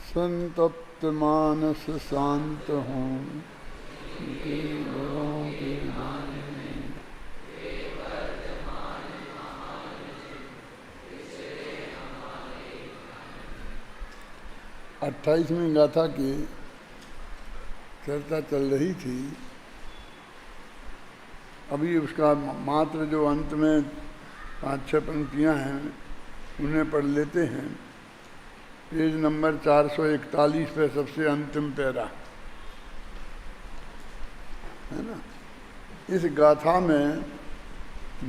संतप्त मानस शांत हों के बड़ों के नाम। 28वीं गाथा की चर्चा चल रही थी। अभी उसका मात्र जो अंत में 5-6 पंक्तियां हैं उन्हें पढ़ लेते हैं। पेज नंबर 441 पे सबसे अंतिम पैरा है ना। इस गाथा में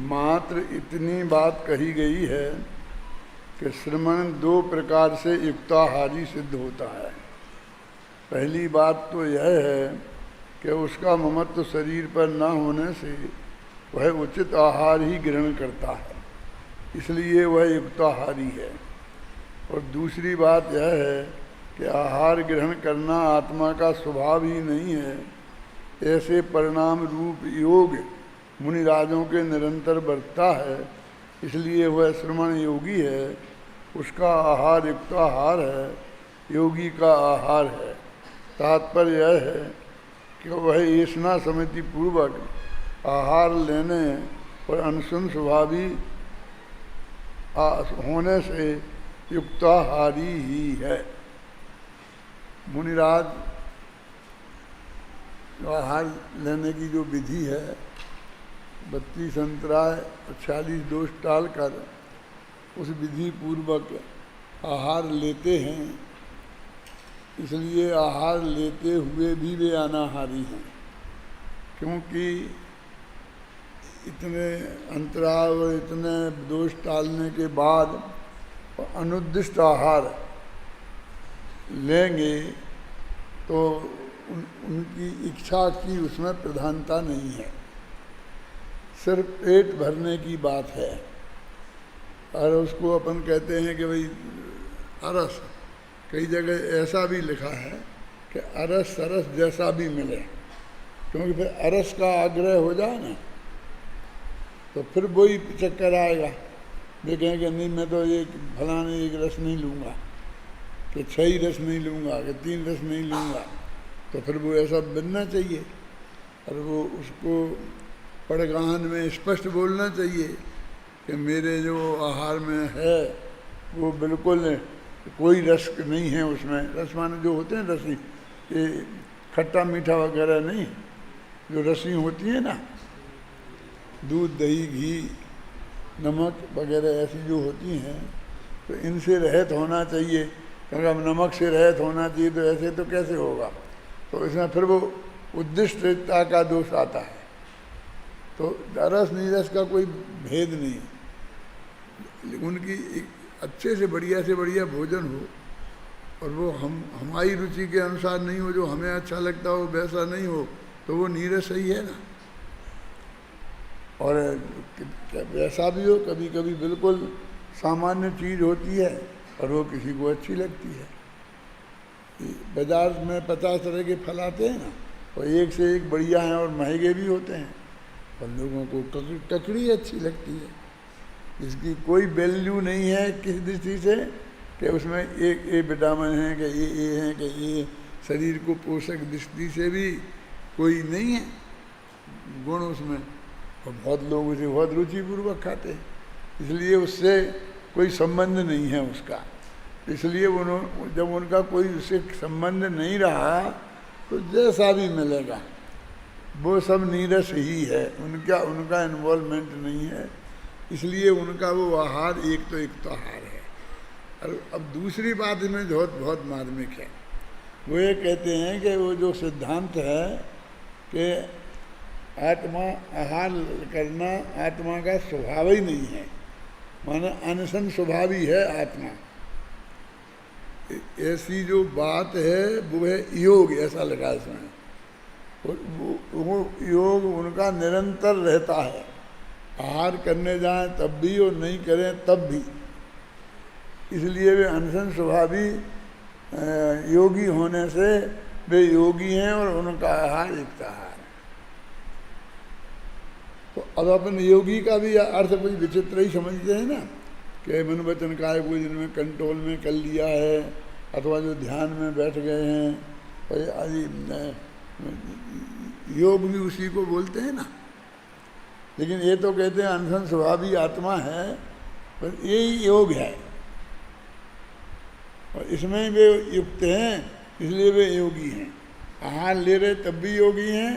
मात्र इतनी बात कही गई है कि श्रमण 2 प्रकार से युक्ताहारी सिद्ध होता है। पहली बात तो यह है कि उसका ममत्व शरीर पर न होने से वह उचित आहार ही ग्रहण करता है, इसलिए वह युक्ताहारी है। और दूसरी बात यह है कि आहार ग्रहण करना आत्मा का स्वभाव ही नहीं है। ऐसे परिणाम रूप योग मुनिराजों के निरंतर बरतता है, इसलिए वह श्रमण योगी है। उसका आहार युक्ताहार है, योगी का आहार है। तात्पर्य यह है कि वह ऐसा समिति पूर्वक आहार लेने और अनशन स्वभावी होने से युक्ताहारी ही है। मुनिराज आहार लेने की जो विधि है 32 अंतराय और 46 दोष टाल कर उस विधि पूर्वक आहार लेते हैं, इसलिए आहार लेते हुए भी वे अनाहारी हैं। क्योंकि इतने अंतराल और इतने दोष टालने के बाद अनुद्दिष्ट आहार लेंगे तो उनकी इच्छा की उसमें प्रधानता नहीं है, सिर्फ पेट भरने की बात है। और उसको अपन कहते हैं कि भाई अरस, कई जगह ऐसा भी लिखा है कि अरस सरस जैसा भी मिले, क्योंकि फिर अरस का आग्रह हो जाए ना तो फिर वही चक्कर आएगा। वे कहेंगे नहीं मैं तो एक फलाने एक रस नहीं लूँगा, कि 6 रस नहीं लूँगा, कि 3 रस नहीं लूँगा, तो फिर वो ऐसा बनना चाहिए। और वो उसको पड़गाहन में स्पष्ट बोलना चाहिए कि मेरे जो आहार में है वो बिल्कुल कोई रस नहीं है उसमें। रस माने जो होते हैं रसी, ये खट्टा मीठा वगैरह नहीं, जो रसी होती है ना, दूध दही घी नमक वगैरह ऐसी जो होती हैं, तो इनसे रहित होना चाहिए। क्योंकि अब नमक से रहित होना चाहिए तो ऐसे तो कैसे होगा। तो इसमें फिर वो उद्दिष्टता का दोष आता है। तो रस नीरस का कोई भेद नहीं, उनकी अच्छे से बढ़िया भोजन हो और वो हमारी रुचि के अनुसार नहीं हो, जो हमें अच्छा लगता हो वैसा नहीं हो, तो वो नीरस ही है ना। और वैसा भी हो, कभी कभी बिल्कुल सामान्य चीज़ होती है और वो किसी को अच्छी लगती है। बाजार में 50 तरह के फल आते हैं ना, और एक से एक बढ़िया हैं और महंगे भी होते हैं, और लोगों को ककड़ी अच्छी लगती है। इसकी कोई वैल्यू नहीं है किस दृष्टि से कि उसमें एक ए विटामिन है, कि ये है, कि ये शरीर को पोषक दृष्टि से भी कोई नहीं है गुण उसमें। और बहुत लोग उसे बहुत रुचिपूर्वक खाते हैं, इसलिए उससे कोई संबंध नहीं है उसका। इसलिए जब उनका कोई उससे संबंध नहीं रहा तो जैसा भी मिलेगा वो सब नीरस ही है, उनका इन्वॉल्वमेंट नहीं है। इसलिए उनका वो आहार एक तो आहार है। और अब दूसरी बात में बहुत मार्मिक है। वो ये कहते हैं कि वो जो सिद्धांत है कि आत्मा आहार करना आत्मा का स्वभाव ही नहीं है, माने अनशन स्वभाव ही है आत्मा, ऐसी जो बात है वो है योग, ऐसा लगा इसमें। वो योग उनका निरंतर रहता है, आहार करने जाएं तब भी और नहीं करें तब भी। इसलिए वे अनशन स्वभावी योगी होने से वे योगी हैं और उनका आहार युक्त आहार। तो अब अपन योगी का भी अर्थ कोई विचित्र ही समझते हैं ना, कि मन वचन काया को जिनमें कंट्रोल में कर लिया है, अथवा जो ध्यान में बैठ गए हैं, आदि योग भी उसी को बोलते हैं ना। लेकिन ये तो कहते हैं अनशन स्वभावी आत्मा है, पर यही योग है और इसमें वे युक्त हैं, इसलिए वे योगी हैं। आहार ले रहे तब भी योगी हैं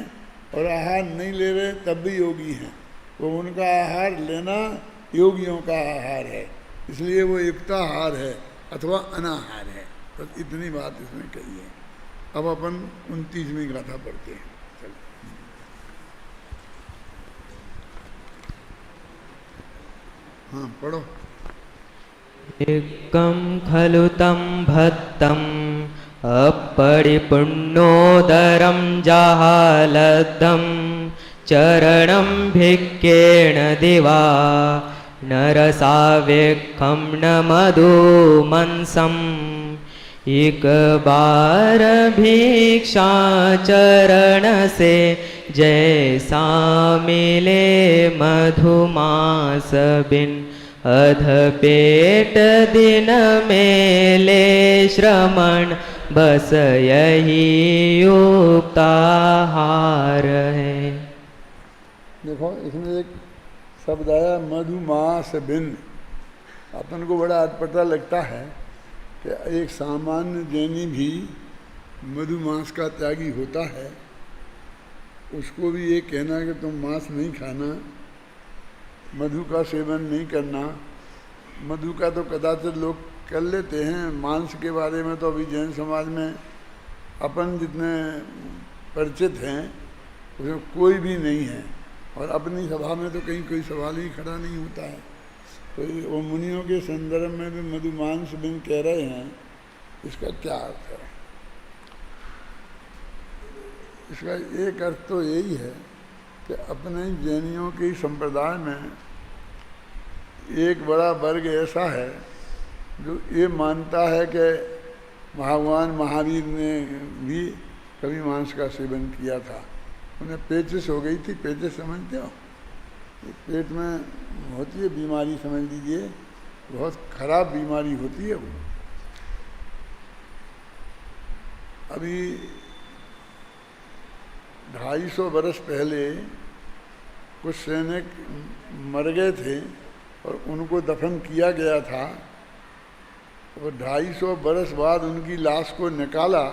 और आहार नहीं ले रहे तब भी योगी हैं। वो उनका आहार लेना योगियों का आहार है, इसलिए वो युक्ताहार है अथवा अनाहार है। बस इतनी बात इसमें कही है। अब अपन 29वीं गाथा पढ़ते हैं। हाँ पढ़ो। एकं खलु तं भक्तम् अपरिपूर्णोदरं जालदं चरणं भिक्खेण दिवा नरसावेक्षं न मधुमंसम् एक बार भिक्षा चरण से जैसा मिले मधुमास बिन अध पेट दिन मेले श्रमण बस यही युक्ताहार है। देखो इसमें एक शब्द आया मधुमास बिन। अपन को बड़ा अटपटा लगता है कि एक सामान्य जैनी भी मधुमांस का त्यागी होता है, उसको भी ये कहना कि तुम मांस नहीं खाना, मधु का सेवन नहीं करना। मधु का तो कदाचित लोग कर लेते हैं, मांस के बारे में तो अभी जैन समाज में अपन जितने परिचित हैं उसमें कोई भी नहीं है, और अपनी सभा में तो कहीं कोई सवाल ही खड़ा नहीं होता है। तो वो मुनियों के संदर्भ में भी मधुमांस बिन कह रहे हैं, इसका क्या अर्थ है? इसका एक अर्थ तो यही है कि अपने जैनियों के संप्रदाय में एक बड़ा वर्ग ऐसा है जो ये मानता है कि भगवान महावीर ने भी कभी मांस का सेवन किया था। उन्हें पेचिस हो गई थी। पेचिस समझते हो? पेट में होती है बीमारी, समझ लीजिए बहुत खराब बीमारी होती है वो। अभी 250 वर्ष पहले कुछ सैनिक मर गए थे और उनको दफन किया गया था। और 250 वर्ष बाद उनकी लाश को निकाला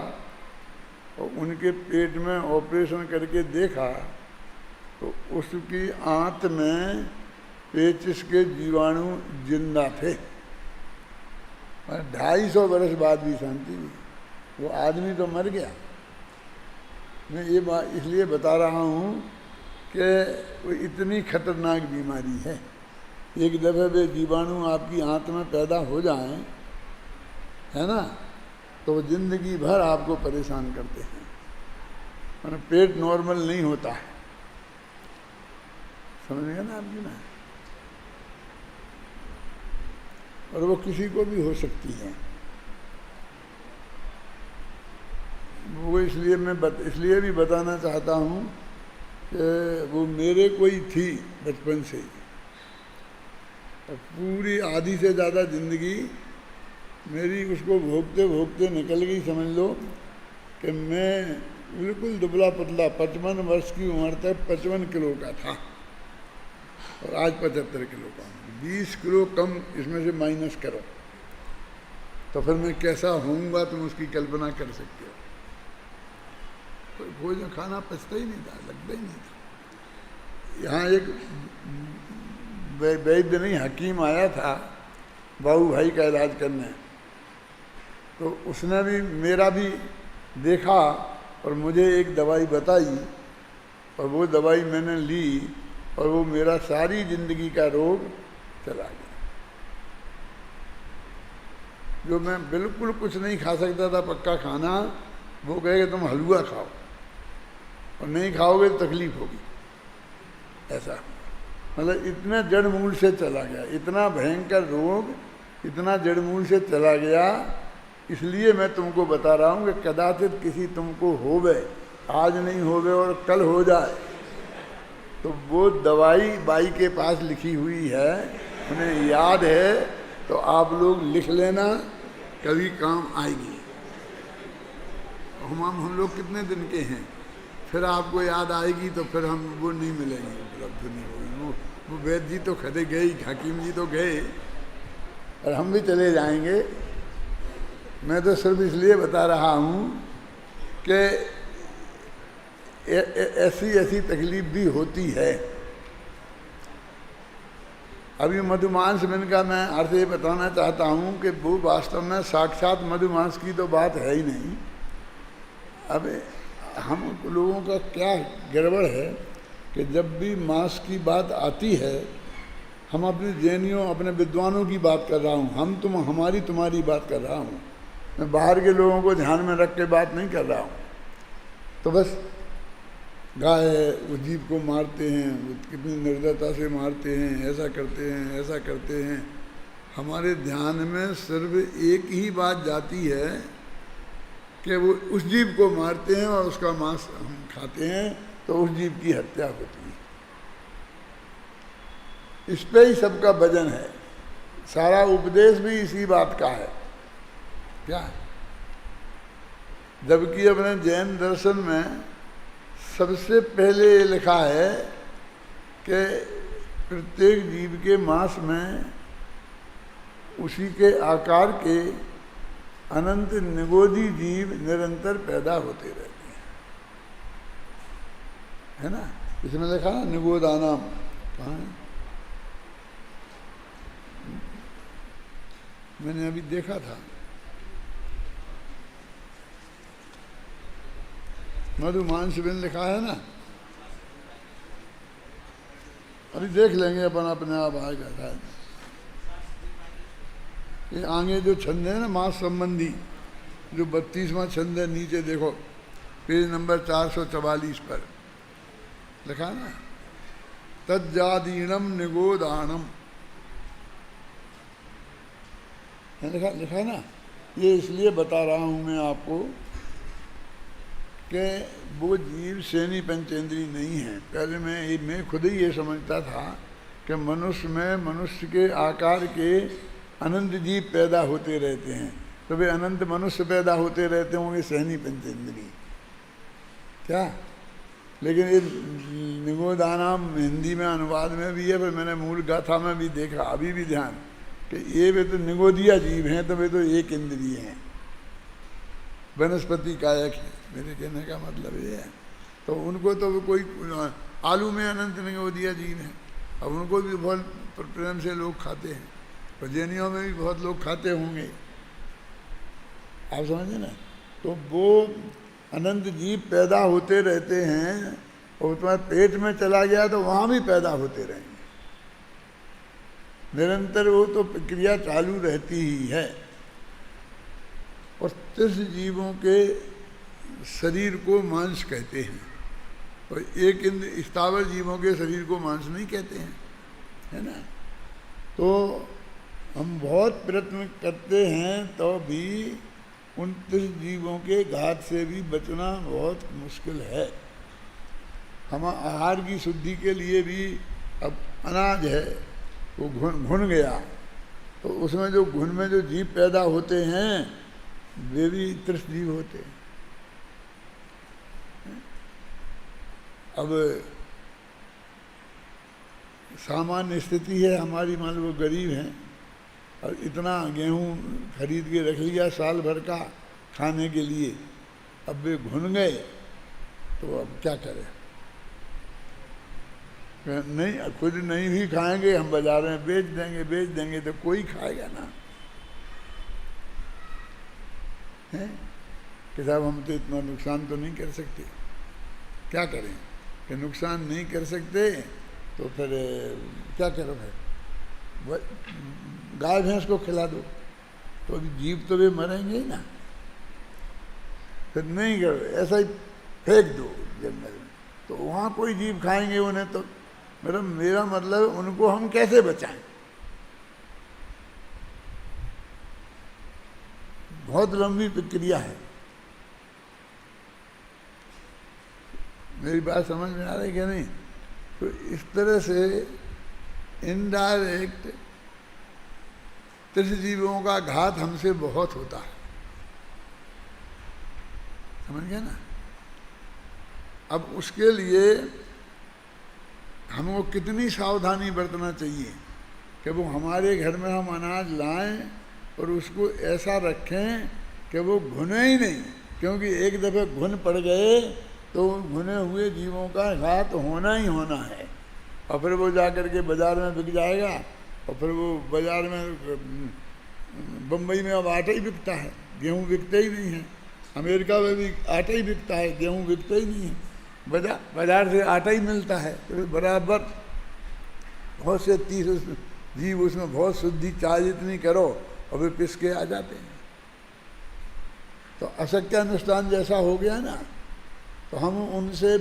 और उनके पेट में ऑपरेशन करके देखा तो उसकी आंत में पेचिस के जीवाणु जिंदा थे। 250 वर्ष बाद भी शांति हुई। वो आदमी तो मर गया। मैं ये बात इसलिए बता रहा हूँ कि वो इतनी खतरनाक बीमारी है। एक दफ़े वे जीवाणु आपकी आंत में पैदा हो जाएं, है ना, तो वो जिंदगी भर आपको परेशान करते हैं। मतलब पेट नॉर्मल नहीं होता है, समझ गए ना आपकी ना। और वो किसी को भी हो सकती है। वो इसलिए मैं इसलिए भी बताना चाहता हूँ कि वो मेरे कोई थी बचपन से ही, और पूरी आधी से ज़्यादा ज़िंदगी मेरी उसको भोगते भोगते निकल गई। समझ लो कि मैं बिल्कुल दुबला पतला 55 वर्ष की उम्र तक 55 किलो का था और आज 75 किलो का हूँ। 20 किलो कम इसमें से माइनस करो तो फिर मैं कैसा होऊंगा तुम उसकी कल्पना कर सकते हो। कोई भोजन खाना पचता ही नहीं था, लगता ही नहीं था। यहाँ एक वैद्य नहीं हकीम आया था बाबू भाई का इलाज करने, तो उसने भी मेरा भी देखा और मुझे एक दवाई बताई और वो दवाई मैंने ली और वो मेरा सारी जिंदगी का रोग चला गया। जो मैं बिल्कुल कुछ नहीं खा सकता था पक्का खाना, वो कहेगा तुम हलवा खाओ और नहीं खाओगे तो तकलीफ होगी। ऐसा मतलब इतना जड़ मूल से चला गया, इतना भयंकर रोग इतना जड़ मूल से चला गया। इसलिए मैं तुमको बता रहा हूँ कि कदाचित किसी तुमको होवे, आज नहीं होवे और कल हो जाए, तो वो दवाई बाई के पास लिखी हुई है, उन्हें याद है तो आप लोग लिख लेना, कभी काम आएगी। हम लोग कितने दिन के हैं, फिर आपको याद आएगी तो फिर हम वो नहीं मिलेंगे, उपलब्ध नहीं होगी। वो वैद्य जी तो खड़े गए, हकीम जी तो गए, और हम भी चले जाएंगे। मैं तो सिर्फ इसलिए बता रहा हूँ कि ऐसी ऐसी तकलीफ भी होती है। अभी मधुमांस बिन का मैं अर्थ ये बताना चाहता हूँ कि वो वास्तव में साक्षात मधुमांस की तो बात है ही नहीं। अब हम लोगों का क्या गड़बड़ है कि जब भी मांस की बात आती है, हम अपने जैनियों, अपने विद्वानों की बात कर रहा हूँ, हम तुम हमारी तुम्हारी बात कर रहा हूँ, मैं बाहर के लोगों को ध्यान में रख के बात नहीं कर रहा हूँ। तो बस गाय उस जीव को मारते हैं, कितनी निर्दयता से मारते हैं, ऐसा करते हैं, ऐसा करते हैं। हमारे ध्यान में सिर्फ एक ही बात जाती है कि वो उस जीव को मारते हैं और उसका मांस हम खाते हैं, तो उस जीव की हत्या होती है। इस पे ही सबका वजन है, सारा उपदेश भी इसी बात का है। क्या? जबकि अपने जैन दर्शन में सबसे पहले ये लिखा है कि प्रत्येक जीव के मांस में उसी के आकार के अनंत निगोदी जीव निरंतर पैदा होते रहते हैं, है ना? इसमें लिखा ना निगोदानाम, कहाँ है? मैंने अभी देखा था, मधुमांस बिन लिखा है ना, अभी देख लेंगे अपन, अपने आप आएगा शायद। ये आगे जो छंद है ना मांस संबंधी, जो 32वां छंद है, नीचे देखो पेज नंबर 444 पर लिखा ना, तज्जादीनम निगोदानम, लिखा ना। ये इसलिए बता रहा हूँ मैं आपको कि वो जीव सेनी पंचेंद्री नहीं है। पहले मैं खुद ही ये समझता था कि मनुष्य में मनुष्य के आकार के अनंत जीव पैदा होते रहते हैं, तो वे अनंत मनुष्य पैदा होते रहते होंगे सेनी पंचेंद्री, क्या? लेकिन ये निगोदानाम हिंदी में अनुवाद में भी है, पर मैंने मूल गाथा में भी देखा, अभी भी ध्यान, कि ये वे तो निगोदिया जीव हैं, तो वे तो एक इंद्रिय हैं, वनस्पति कायक है। मेरे कहने का मतलब ये है। तो उनको तो कोई आलू में अनंत निगोदिया जीव है, अब उनको भी बहुत प्रेम से लोग खाते हैं, और जैनियों में भी बहुत लोग खाते होंगे, आप समझे ना। तो वो अनंत जीव पैदा होते रहते हैं, और तुम्हारे पेट में चला गया तो वहाँ भी पैदा होते रहेंगे, निरंतर वो तो प्रक्रिया चालू रहती ही है। और 30 जीवों के शरीर को मांस कहते हैं, और एक स्थावर जीवों के शरीर को मांस नहीं कहते हैं, है ना। तो हम बहुत प्रयत्न करते हैं तो भी 29 जीवों के घात से भी बचना बहुत मुश्किल है। हम आहार की शुद्धि के लिए भी, अब अनाज है वो घुन गया, तो उसमें जो घुन में जो जीव पैदा होते हैं वे भी 30 जीव होते हैं। अब सामान्य स्थिति है हमारी, मान लो गरीब हैं और इतना गेहूं खरीद के रख लिया साल भर का खाने के लिए, अब वे घुन गए तो अब क्या करें? नहीं, खुद नहीं भी खाएंगे, हम बाजार में बेच देंगे तो कोई खाएगा ना, है कि साहब हम तो इतना नुकसान तो नहीं कर सकते। क्या करें कि नुकसान नहीं कर सकते तो फिर क्या करो? फिर गाय भैंस को खिला दो, तो अभी जीव तो वे मरेंगे ही ना। फिर नहीं करो, ऐसा ही फेंक दो जंगल में, तो वहाँ कोई जीव खाएंगे उन्हें, तो मेरा मतलब उनको हम कैसे बचाएं? बहुत लंबी प्रक्रिया है। मेरी बात समझ में आ रही क्या नहीं? तो इस तरह से इनडायरेक्ट त्रिजीवों का घात हमसे बहुत होता है, समझ गए ना। अब उसके लिए हमको कितनी सावधानी बरतना चाहिए कि वो हमारे घर में हम अनाज लाएं और उसको ऐसा रखें कि वो घुने ही नहीं, क्योंकि एक दफ़े घुन पड़ गए तो घुने हुए जीवों का घात होना ही होना है, और फिर वो जा कर के बाज़ार में बिक जाएगा। और फिर वो बाज़ार में बम्बई में अब आटा ही बिकता है, गेहूँ बिकते ही नहीं है। अमेरिका में भी आटा ही बिकता है, गेहूँ बिकते ही नहीं है। बाज़ार से आटा ही मिलता है, तो बराबर बहुत से 30 जीव उसमें बहुत शुद्धि चाय इतनी करो और वे पिस के आ जाते हैं। तो अशक्य अनुष्ठान जैसा हो गया ना, तो हम उनसे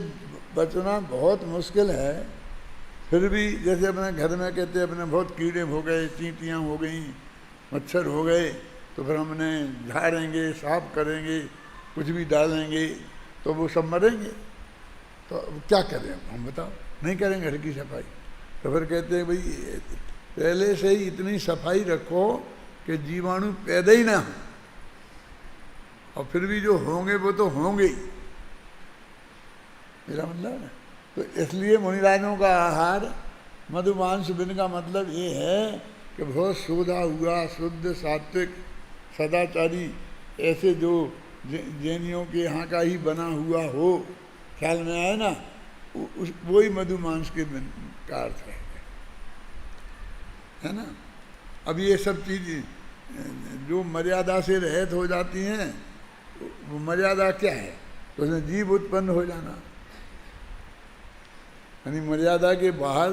बचना बहुत मुश्किल है। फिर भी जैसे अपने घर में कहते हैं अपने बहुत कीड़े हो गए, चींटियाँ हो गई, मच्छर हो गए, तो फिर हमने झाड़ेंगे, साफ करेंगे, कुछ भी डालेंगे तो वो सब मरेंगे। तो क्या करें हम, बताओ, नहीं करेंगे घर की सफाई। तो फिर कहते हैं भाई पहले से ही इतनी सफाई रखो कि जीवाणु पैदा ही ना हो, और फिर भी जो होंगे वो तो होंगे ही, मेरा मतलब है। तो इसलिए मुनिराजों का आहार मधुमांस बिन का मतलब ये है कि बहुत शोधा हुआ, शुद्ध, सात्विक, सदाचारी, ऐसे जो जैनियों के यहाँ का ही बना हुआ हो, ख्याल में आए ना, वही मधुमांस के का अर्थ है ना। अब ये सब चीज़ जो मर्यादा से रहित हो जाती हैं, वो मर्यादा क्या है, तो उसमें जीव उत्पन्न हो जाना, यानी मर्यादा के बाहर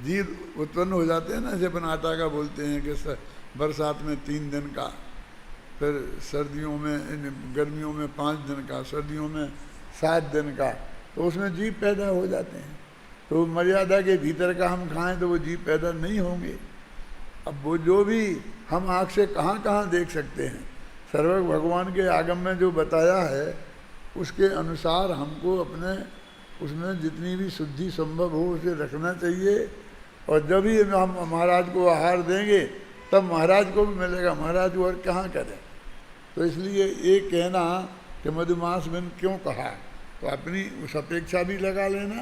जीव उत्पन्न हो जाते हैं ना। जैसे अपन आटा का बोलते हैं कि बरसात में 3 दिन का, फिर सर्दियों में, गर्मियों में 5 दिन का, सर्दियों में 7 दिन का, तो उसमें जीव पैदा हो जाते हैं। तो मर्यादा के भीतर का हम खाएं तो वो जीव पैदा नहीं होंगे। अब वो जो भी हम आँख से कहाँ कहाँ देख सकते हैं, सर्वज्ञ भगवान के आगम में जो बताया है उसके अनुसार हमको अपने उसमें जितनी भी शुद्धि संभव हो उसे रखना चाहिए। और जब भी हम महाराज को आहार देंगे तब महाराज को भी मिलेगा, महाराज और कहाँ करें। तो इसलिए ये कहना कि मधुमांस बिन क्यों कहा, तो अपनी उस अपेक्षा भी लगा लेना,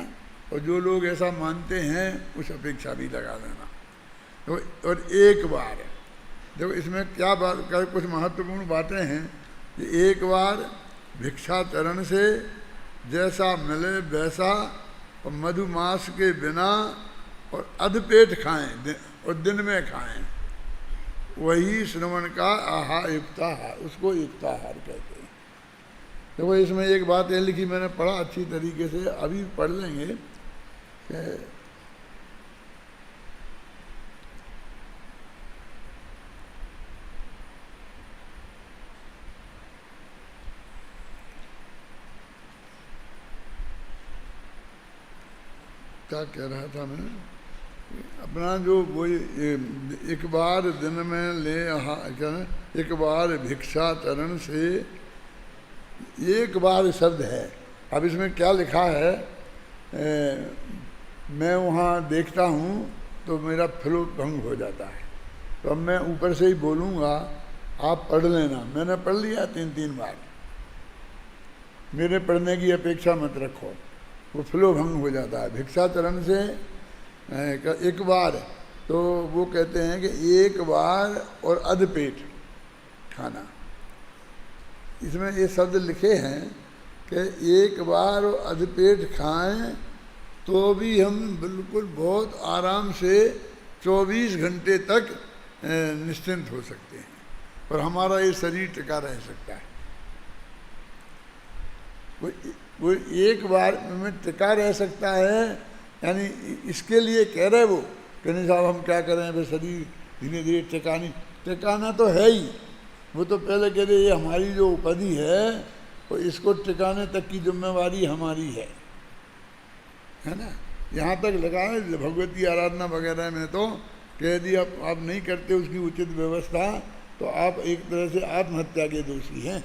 और जो लोग ऐसा मानते हैं उस अपेक्षा भी लगा लेना। तो और एक बार देखो इसमें क्या बात, कुछ महत्वपूर्ण बातें हैं कि एक बार भिक्षाचरण से जैसा मिले वैसा, और मधुमांस के बिना, और अधपेट खाएं और दिन में खाएं, वही श्रवण का आहार, युक्ताहार, उसको युक्ताहार कहते हैं। देखो इसमें एक बात ये लिखी, मैंने पढ़ा अच्छी तरीके से, अभी पढ़ लेंगे कि क्या कह रहा था मैं, अपना जो वो एक बार दिन में ले क्या, एक बार भिक्षाचरण से, एक बार शब्द है। अब इसमें क्या लिखा है, मैं वहाँ देखता हूँ तो मेरा फ्लो भंग हो जाता है, तो अब मैं ऊपर से ही बोलूँगा, आप पढ़ लेना। मैंने पढ़ लिया 3 बार, मेरे पढ़ने की अपेक्षा मत रखो, वो फ्लो भंग हो जाता है। भिक्षाचरण से एक बार, तो वो कहते हैं कि एक बार और अधपेट खाना। इसमें ये शब्द लिखे हैं कि एक बार और अधपेट खाएं तो भी हम बिल्कुल बहुत आराम से 24 घंटे तक निश्चिंत हो सकते हैं, और हमारा ये शरीर टिका रह सकता है। वो एक बार में टिका रह सकता है, यानी इसके लिए कह रहे वो कि नहीं साहब हम क्या करें, फिर शरीर धीरे धीरे टिकाना तो है ही। वो तो पहले कह रहे ये हमारी जो उपाधि है, और इसको टिकाने तक की जिम्मेवारी हमारी है ना। यहाँ तक लगा है भगवती आराधना वगैरह में तो कह दिया आप नहीं करते उसकी उचित व्यवस्था, तो आप एक तरह से आत्महत्या के दोषी हैं,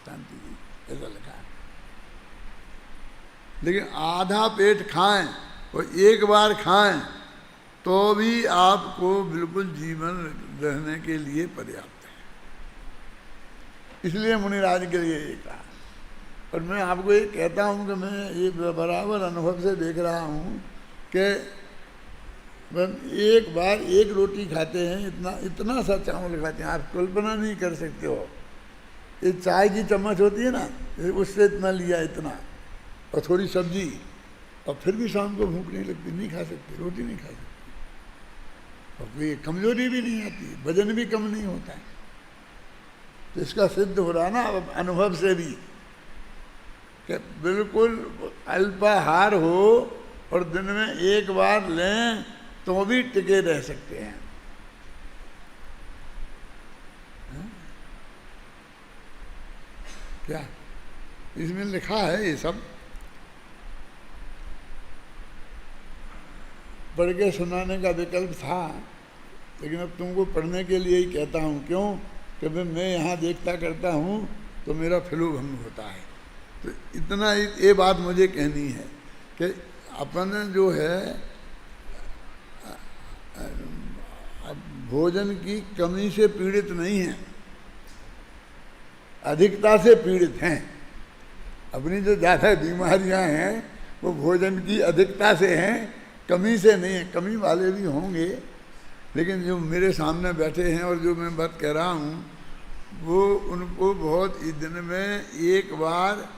शांति जी, ऐसा लिखा है। लेकिन आधा पेट खाएं और एक बार खाएं तो भी आपको बिल्कुल जीवन रहने के लिए पर्याप्त है। इसलिए मुनिराज के लिए ये कहा। और मैं आपको ये कहता हूँ कि मैं ये बराबर अनुभव से देख रहा हूँ कि एक बार एक रोटी खाते हैं, इतना सा चावल खाते हैं, आप कल्पना नहीं कर सकते हो। ये चाय की चम्मच होती है ना, उससे इतना लिया, इतना, और थोड़ी सब्जी, और फिर भी शाम को भूख नहीं लगती, नहीं खा सकते, रोटी नहीं खा सकते, और कोई कमजोरी भी नहीं आती, वजन भी कम नहीं होता है। तो इसका सिद्ध हो रहा ना अब अनुभव से भी कि बिल्कुल अल्पाहार हो और दिन में एक बार लें तो भी टिके रह सकते हैं। क्या इसमें लिखा है? ये सब पढ़ के सुनाने का विकल्प था, लेकिन अब तुमको पढ़ने के लिए ही कहता हूँ। क्यों? कि मैं यहाँ देखता करता हूँ तो मेरा फ्लो भंग होता है। तो इतना ये बात मुझे कहनी है कि अपन जो है भोजन की कमी से पीड़ित नहीं है, अधिकता से पीड़ित हैं। अपनी जो ज़्यादा बीमारियां हैं वो भोजन की अधिकता से हैं, कमी से नहीं है। कमी वाले भी होंगे, लेकिन जो मेरे सामने बैठे हैं और जो मैं बात कह रहा हूँ वो उनको बहुत दिन में एक बार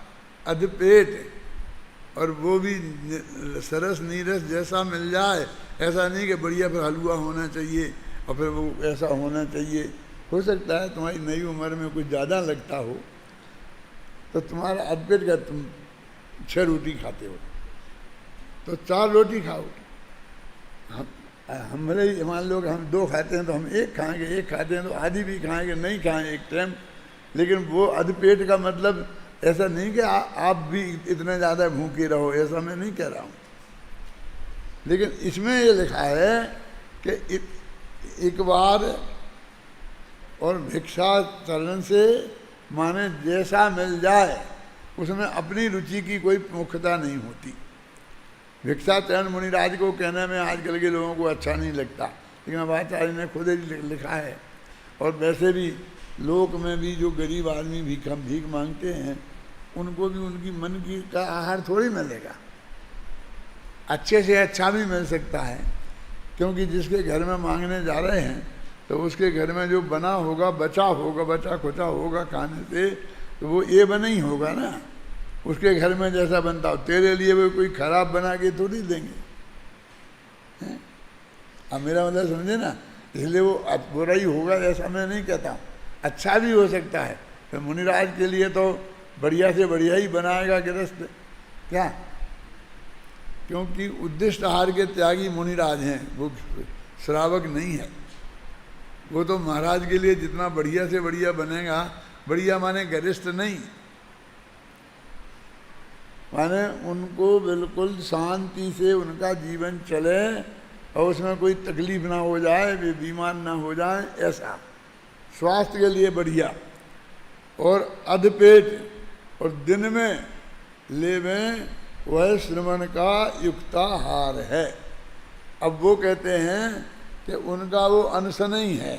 अधपेट, और वो भी सरस नीरस जैसा मिल जाए, ऐसा नहीं कि बढ़िया फिर हलवा होना चाहिए और फिर वो ऐसा होना चाहिए। हो सकता है तुम्हारी नई उम्र में कुछ ज़्यादा लगता हो तो तुम्हारा अधपेट का तुम 6 रोटी खाते हो तो 4 रोटी खाओ। हम भले ही मान लो कि हम 2 खाते हैं तो हम 1 खाएंगे, 1 खाते हैं तो आधी भी खाएंगे, नहीं खाएं एक टाइम। लेकिन वो अधपेट का मतलब ऐसा नहीं कि आप भी इतने ज़्यादा भूखे रहो, ऐसा मैं नहीं कह रहा हूँ। लेकिन इसमें ये लिखा है कि एक बार और भिक्षाचरण से माने जैसा मिल जाए, उसमें अपनी रुचि की कोई मुख्यता नहीं होती। भिक्षाचरण मुनिराज को कहने में आजकल के लोगों को अच्छा नहीं लगता, लेकिन अब आचार्य ने खुद ही लिखा है। और वैसे भी लोक में भी जो गरीब आदमी भीख मांगते हैं उनको भी उनकी मन की का आहार थोड़ी मिलेगा, अच्छे से अच्छा भी मिल सकता है। क्योंकि जिसके घर में मांगने जा रहे हैं तो उसके घर में जो बना होगा, बचा खुचा होगा खाने से, तो वो ये बना ही होगा ना। उसके घर में जैसा बनता हो, तेरे लिए वो कोई खराब बना के थोड़ी देंगे। अब मेरा मतलब समझे ना, इसलिए वो बुरा ही होगा ऐसा मैं नहीं कहता हूँ, अच्छा भी हो सकता है। तो मुनिराज के लिए तो बढ़िया से बढ़िया ही बनाएगा गृहस्थ, क्या? क्योंकि उद्दिष्ट आहार के त्यागी मुनिराज हैं, वो श्रावक नहीं है। वो तो महाराज के लिए जितना बढ़िया से बढ़िया बनेगा, बढ़िया माने गरिष्ठ नहीं, माने उनको बिल्कुल शांति से उनका जीवन चले और उसमें कोई तकलीफ ना हो जाए, वे बीमार ना हो जाए, ऐसा स्वास्थ्य के लिए बढ़िया। और अधपेट और दिन में लेवें वह श्रमण का युक्ताहार है। अब वो कहते हैं कि उनका वो अनशन ही है,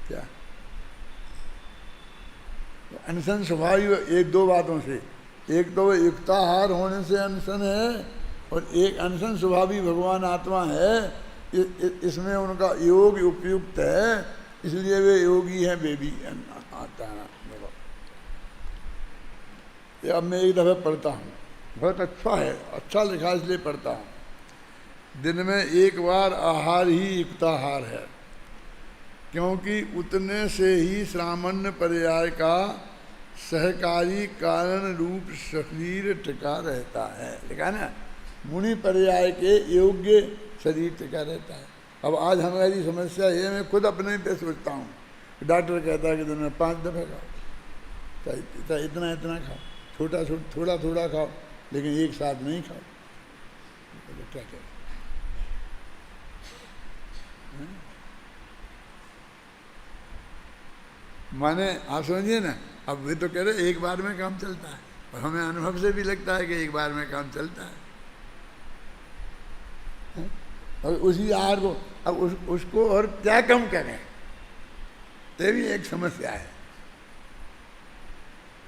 क्या? अनशन स्वाभाविक 1-2 बातों से, एक तो वो युक्ताहार होने से अनशन है, और एक अनशन स्वाभाविक भगवान आत्मा है। इसमें उनका योग उपयुक्त है, इसलिए वे योगी हैं। वे भी आता है। ये अब मैं एक दफ़ा पढ़ता हूँ, बहुत अच्छा है, अच्छा लिखा इसलिए पढ़ता हूँ। दिन में एक बार आहार ही युक्ताहार है, क्योंकि उतने से ही सामान्य पर्याय का सहकारी कारण रूप शरीर टिका रहता है। लिखा ना, मुनि पर्याय के योग्य शरीर टिका रहता है। अब आज हमारी समस्या ये, मैं खुद अपने पे सोचता हूँ, डॉक्टर कहता है कि दिन में 5 दफ़े खाओ, चाहे इतना इतना खाओ, थोड़ा थोड़ा खाओ, लेकिन एक साथ नहीं खाओ। क्या करें? माने आप समझिए ना, अब वे तो कह रहे एक बार में काम चलता है, और हमें अनुभव से भी लगता है कि एक बार में काम चलता है। और उसी आहार को अब उसको और क्या कम करें, ये भी एक समस्या है।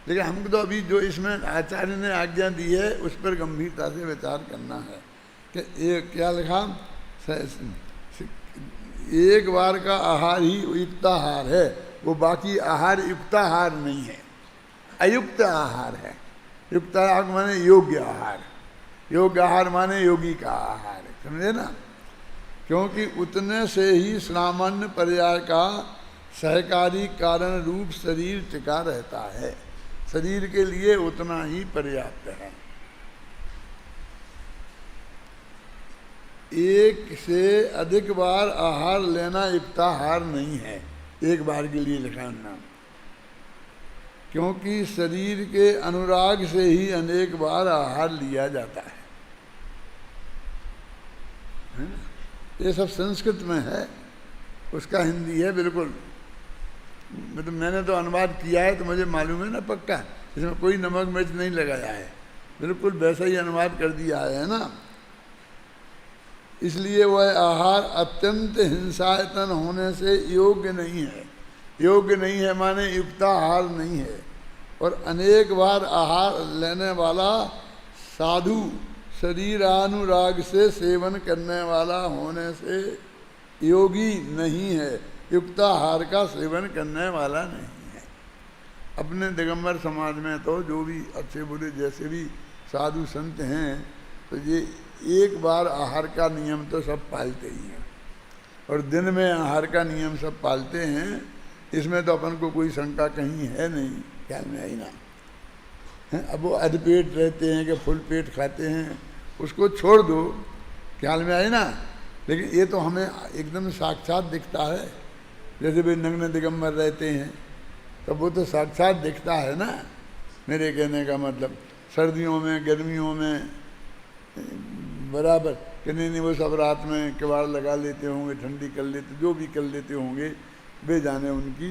लेकिन हमको तो अभी जो इसमें आचार्य ने आज्ञा दी है उस पर गंभीरता से विचार करना है कि ये क्या लिखा, एक बार का आहार ही युक्ताहार है, वो बाकी आहार युक्ताहार नहीं है, अयुक्त आहार है। युक्त आहार माने योग्य आहार, योग्य आहार माने योगी का आहार, समझे ना। क्योंकि उतने से ही सामान्य पर्याय का सहकारी कारण रूप शरीर टिका रहता है, शरीर के लिए उतना ही पर्याप्त है। एक से अधिक बार आहार लेना युक्ताहार नहीं है, एक बार के लिए लिखा नाम, क्योंकि शरीर के अनुराग से ही अनेक बार आहार लिया जाता है ना? ये सब संस्कृत में है, उसका हिंदी है बिल्कुल। मतलब मैंने तो अनुवाद किया है तो मुझे मालूम है ना पक्का, इसमें कोई नमक मिर्च नहीं लगाया है, बिल्कुल वैसा ही अनुवाद कर दिया है ना। इसलिए वह आहार अत्यंत हिंसायतन होने से योग्य नहीं है, योग्य नहीं है माने युक्ताहार नहीं है। और अनेक बार आहार लेने वाला साधु शरीरानुराग से सेवन करने वाला होने से योगी नहीं है, युक्ताहार का सेवन करने वाला नहीं है। अपने दिगंबर समाज में तो जो भी अच्छे बुरे जैसे भी साधु संत हैं तो ये एक बार आहार का नियम तो सब पालते ही हैं, और दिन में आहार का नियम सब पालते हैं। इसमें तो अपन को कोई शंका कहीं है नहीं, ख्याल में आई ना है। अब वो अध पेट रहते हैं कि फुल पेट खाते हैं, उसको छोड़ दो, ख्याल में आई ना। लेकिन ये तो हमें एकदम साक्षात दिखता है, जैसे भाई नग्न दिगंबर रहते हैं तब वो तो साक्षात दिखता है ना। मेरे कहने का मतलब सर्दियों में गर्मियों में बराबर कि नहीं वो सब रात में किवाड़ लगा लेते होंगे, ठंडी कर लेते, जो भी कर लेते होंगे वे जाने उनकी,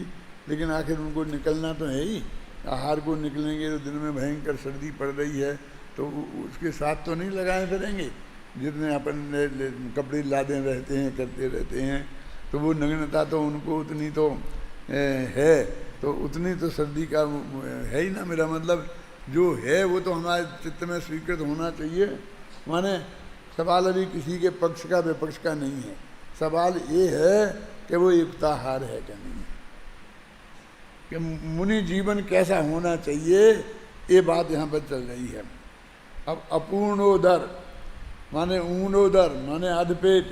लेकिन आखिर उनको निकलना तो है ही। आहार को निकलेंगे तो दिन में भयंकर सर्दी पड़ रही है तो उसके साथ तो नहीं लगाए फिरेंगे, जितने अपन कपड़े लादे रहते हैं करते रहते हैं, तो वो नग्नता तो उनको उतनी तो है, तो उतनी तो सर्दी का है ही ना। मेरा मतलब जो है वो तो हमारे चित्त में स्वीकृत होना चाहिए। माने सवाल अभी किसी के पक्ष का विपक्ष का नहीं है, सवाल ये है कि वो युक्ताहार है क्या नहीं है, कि मुनि जीवन कैसा होना चाहिए, ये बात यहाँ पर चल रही है। अब अपूर्णोदर माने ऊनोदर माने अधपेट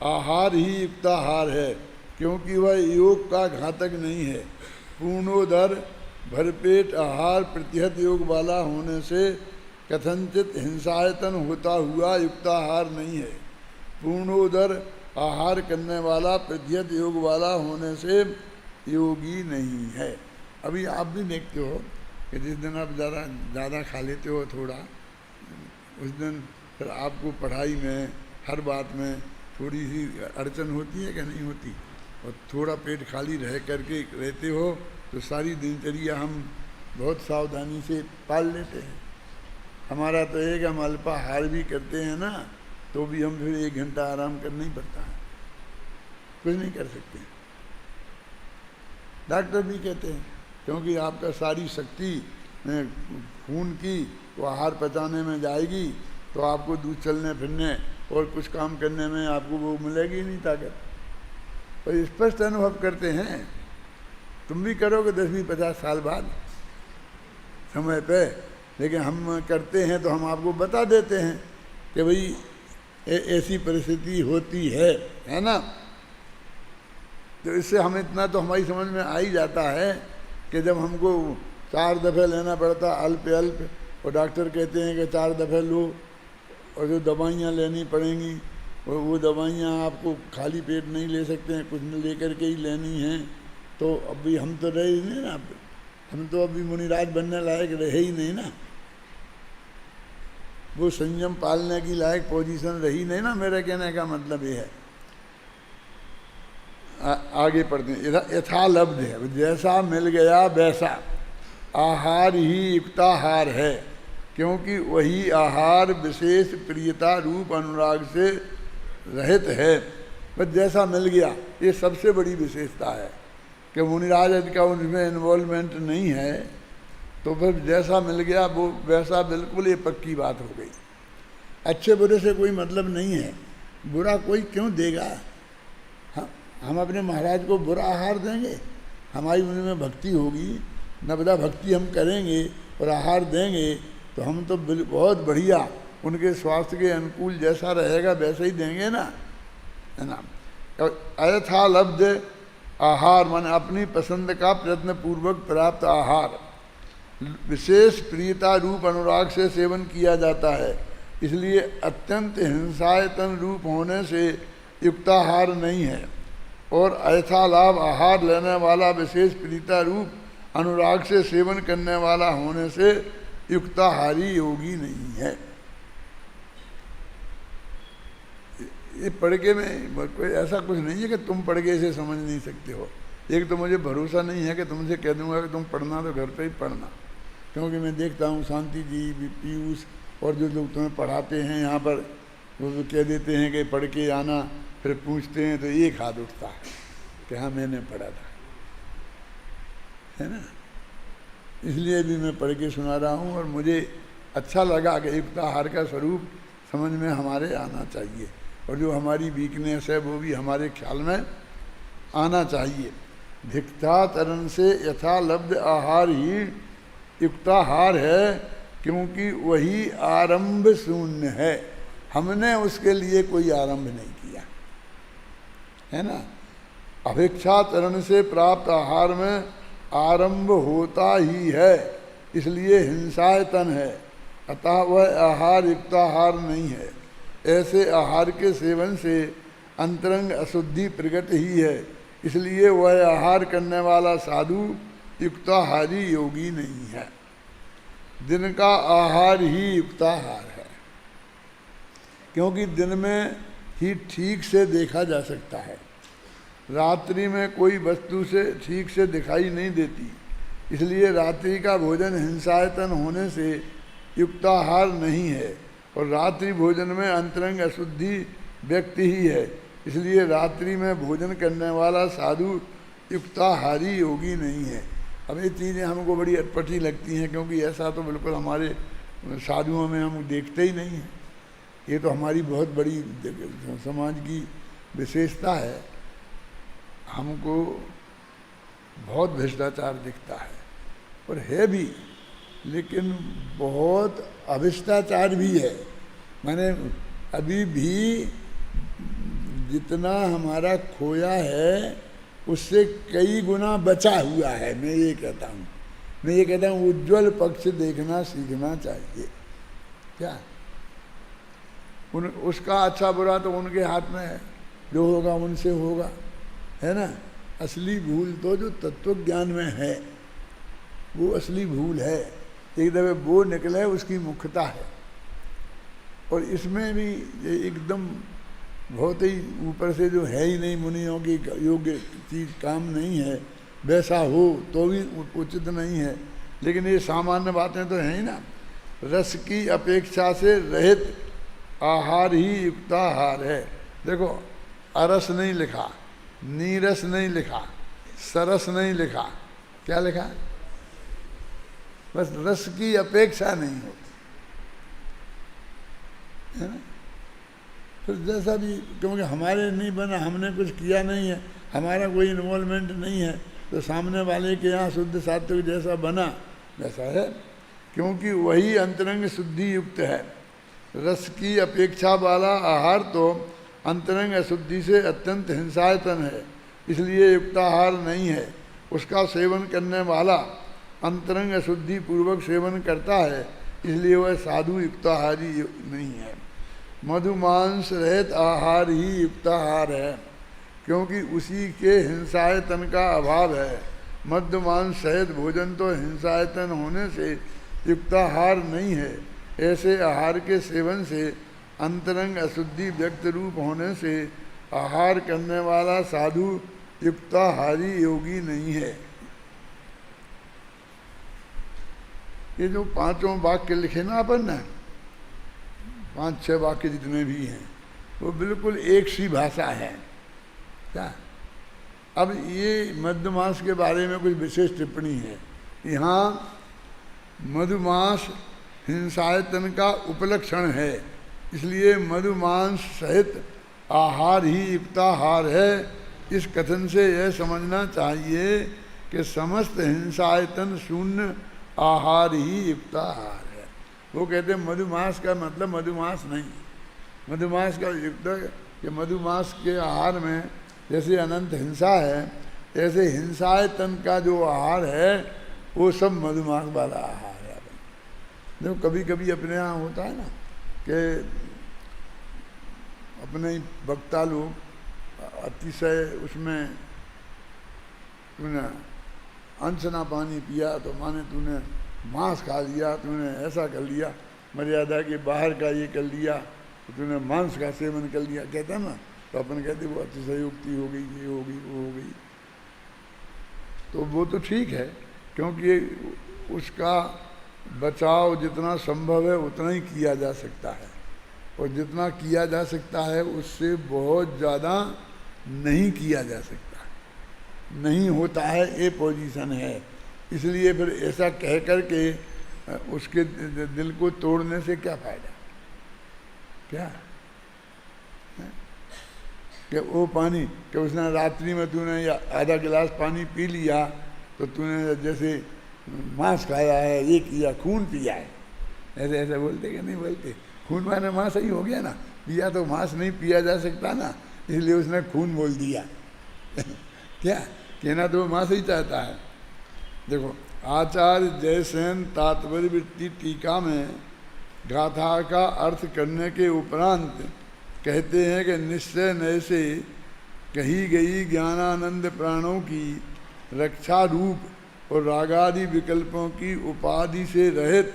आहार ही युक्ताहार है, क्योंकि वह योग का घातक नहीं है। पूर्णोदर भरपेट आहार प्रतिहत योग वाला होने से कथनचित हिंसायतन होता हुआ युक्ताहार नहीं है। पूर्णोदर आहार करने वाला प्रतिहत योग वाला होने से योगी नहीं है। अभी आप भी देखते हो कि जिस दिन आप ज़्यादा खा लेते हो थोड़ा, उस दिन फिर आपको पढ़ाई में हर बात में थोड़ी सी अड़चन होती है कि नहीं होती। और थोड़ा पेट खाली रह करके रहते हो तो सारी दिनचर्या हम बहुत सावधानी से पाल लेते हैं। हमारा तो एक हम अल्पाहार भी करते हैं ना तो भी हम फिर 1 घंटा आराम करना ही पड़ता है, कुछ नहीं कर सकते। डॉक्टर भी कहते हैं क्योंकि आपका सारी शक्ति खून की वो आहार पचाने में जाएगी तो आपको दूध चलने फिरने और कुछ काम करने में आपको वो मिलेगी नहीं ताकत। और स्पष्ट अनुभव करते हैं, तुम भी करोगे 10-50 साल बाद समय पे, लेकिन हम करते हैं तो हम आपको बता देते हैं कि भाई ऐसी परिस्थिति होती है ना। तो इससे हम इतना तो हमारी समझ में आ ही जाता है कि जब हमको 4 दफ़े लेना पड़ता अल्प और डॉक्टर कहते हैं कि 4 दफ़े लो, और जो दवाइयाँ लेनी पड़ेंगी वो दवाइयाँ आपको खाली पेट नहीं ले सकते हैं, कुछ ले कर के ही लेनी हैं। तो अभी हम तो रहे ही नहीं ना, हम तो अभी मुनिराज बनने लायक रहे ही नहीं ना, वो संयम पालने की लायक पोजीशन रही नहीं ना। मेरे कहने का मतलब ये है। आगे पढ़ते हैं। यथालब्ध है, जैसा मिल गया वैसा आहार ही युक्ताहार है, क्योंकि वही आहार विशेष प्रियता रूप अनुराग से रहित है, बस जैसा मिल गया, ये सबसे बड़ी विशेषता है कि मुनिराज आदि का उनमें इन्वॉल्वमेंट नहीं है, तो फिर जैसा मिल गया वो वैसा, बिल्कुल ये पक्की बात हो गई। अच्छे बुरे से कोई मतलब नहीं है, बुरा कोई क्यों देगा? हम अपने महाराज को बुरा आहार देंगे? हमारी उनमें भक्ति होगी, नवदा भक्ति हम करेंगे और आहार देंगे, तो हम तो बहुत बढ़िया उनके स्वास्थ्य के अनुकूल जैसा रहेगा वैसे ही देंगे ना, है ना। अयथा लब्ध आहार माने अपनी पसंद का प्रयत्न पूर्वक प्राप्त आहार विशेष प्रियता रूप अनुराग से सेवन किया जाता है, इसलिए अत्यंत हिंसायतन रूप होने से युक्ताहार नहीं है। और ऐसा लाभ आहार लेने वाला विशेष प्रीता रूप अनुराग से सेवन करने वाला होने से युक्ताहारी योगी नहीं है। ये पढ़के में कोई ऐसा कुछ नहीं है कि तुम पढ़ के इसे समझ नहीं सकते हो। एक तो मुझे भरोसा नहीं है कि तुमसे कह दूंगा कि तुम पढ़ना तो घर पे ही पढ़ना, क्योंकि मैं देखता हूँ शांति जी, पीयूष और जो लोग तुम्हें पढ़ाते हैं यहाँ पर, वो कह देते हैं कि पढ़ के आना, फिर पूछते हैं तो एक हाथ उठता है कि हाँ मैंने पढ़ा था, है ना। इसलिए भी मैं पढ़ के सुना रहा हूँ और मुझे अच्छा लगा कि युक्ताहार का स्वरूप समझ में हमारे आना चाहिए और जो हमारी वीकनेस है वो भी हमारे ख्याल में आना चाहिए। भिक्षाचरण से यथा लब्ध आहार ही युक्ताहार है, क्योंकि वही आरंभ शून्य है, हमने उसके लिए कोई आरंभ नहीं किया, है ना। अभिक्षाचरण से प्राप्त आहार में आरंभ होता ही है, इसलिए हिंसायतन है, अतः वह आहार युक्ताहार नहीं है। ऐसे आहार के सेवन से अंतरंग अशुद्धि प्रकट ही है, इसलिए वह आहार करने वाला साधु युक्ताहारी योगी नहीं है। दिन का आहार ही युक्ताहार है, क्योंकि दिन में ही ठीक से देखा जा सकता है, रात्रि में कोई वस्तु से ठीक से दिखाई नहीं देती, इसलिए रात्रि का भोजन हिंसायतन होने से युक्ताहार नहीं है। और रात्रि भोजन में अंतरंग अशुद्धि व्यक्ति ही है, इसलिए रात्रि में भोजन करने वाला साधु युक्ताहारी योगी नहीं है। अब ये चीज़ें हमको बड़ी अटपटी लगती हैं, क्योंकि ऐसा तो बिल्कुल हमारे साधुओं में हम देखते ही नहीं हैं। ये तो हमारी बहुत बड़ी समाज की विशेषता है, हमको बहुत भ्रष्टाचार दिखता है और है भी, लेकिन बहुत अभिष्टाचार भी है। माने अभी भी जितना हमारा खोया है उससे कई गुना बचा हुआ है। मैं ये कहता हूँ उज्ज्वल पक्ष देखना सीखना चाहिए। क्या उसका अच्छा बुरा तो उनके हाथ में है, जो होगा उनसे होगा, है ना। असली भूल तो जो तत्व ज्ञान में है वो असली भूल है, एक दफे वो निकले उसकी मुख्यता है। और इसमें भी ये एकदम बहुत ही ऊपर से जो है ही नहीं, मुनियों की योग्य चीज़ काम नहीं है, वैसा हो तो भी उचित नहीं है, लेकिन ये सामान्य बातें तो हैं ही ना। रस की अपेक्षा से रहित आहार ही युक्ताहार है। देखो, अरस नहीं लिखा, नीरस नहीं लिखा, सरस नहीं लिखा, क्या लिखा? बस रस की अपेक्षा नहीं होती, है ना। फिर जैसा भी, क्योंकि हमारे नहीं बना, हमने कुछ किया नहीं है, हमारा कोई इन्वॉल्वमेंट नहीं है, तो सामने वाले के यहाँ शुद्ध सात्विक जैसा बना वैसा है, क्योंकि वही अंतरंग शुद्धि युक्त है। रस की अपेक्षा वाला आहार तो अंतरंग अशुद्धि से अत्यंत हिंसायतन है, इसलिए युक्ताहार नहीं है। उसका सेवन करने वाला अंतरंग अशुद्धि पूर्वक सेवन करता है, इसलिए वह साधु युक्ताहारी नहीं है। मधुमांस रहित आहार ही युक्ताहार है, क्योंकि उसी के हिंसायतन का अभाव है। मधुमांस सहित भोजन तो हिंसायतन होने से युक्ताहार नहीं है। ऐसे आहार के सेवन से अंतरंग अशुद्धि व्यक्त रूप होने से आहार करने वाला साधु युक्ताहारी योगी नहीं है। ये जो पांचों वाक्य लिखे ना अपन ने, 5-6 वाक्य जितने भी हैं, वो बिल्कुल एक सी भाषा है क्या। अब ये मधुमास के बारे में कुछ विशेष टिप्पणी है। यहाँ मधुमास हिंसायतन का उपलक्षण है, इसलिए मधुमांस सहित आहार ही युक्ताहार है। इस कथन से यह समझना चाहिए कि समस्त हिंसायतन शून्य आहार ही युक्ताहार है। वो कहते हैं मधुमास का मतलब मधुमास नहीं, मधुमास का युक्त कि मधुमास के आहार में जैसे अनंत हिंसा है, ऐसे हिंसायतन का जो आहार है वो सब मधुमास वाला आहार है। देखो कभी कभी अपने यहाँ होता है ना कि अपने ही वक्ता लोग अतिशय उसमें तूने अंश ना पानी पिया तो माने तूने मांस खा लिया, तूने ऐसा कर लिया, मर्यादा के बाहर का ये कर लिया, तो तूने मांस का सेवन कर लिया, कहते हैं ना। तो अपन कहते वो अतिशयोक्ति हो गई, ये हो गई, वो हो गई। तो वो तो ठीक है, क्योंकि उसका बचाव जितना संभव है उतना ही किया जा सकता है, और जितना किया जा सकता है उससे बहुत ज़्यादा नहीं किया जा सकता, नहीं होता है, ये पोजीशन है। इसलिए फिर ऐसा कह कर के उसके दिल को तोड़ने से क्या फ़ायदा, क्या कि वो पानी कि उसने रात्रि में तूने या आधा गिलास पानी पी लिया तो तूने जैसे मांस खाया है, ये किया, खून पिया है, ऐसे ऐसे बोलते कि नहीं बोलते। खून माने मांस ही हो गया ना, पिया तो मांस नहीं पिया जा सकता ना, इसलिए उसने खून बोल दिया क्या कहना तो मांस ही चाहता है। देखो आचार्य जयसेन तात्पर्य वृत्ति टीका में गाथा का अर्थ करने के उपरांत कहते हैं कि निश्चय नय से कही गई ज्ञानानंद प्राणों की रक्षा रूप और रागादि विकल्पों की उपाधि से रहित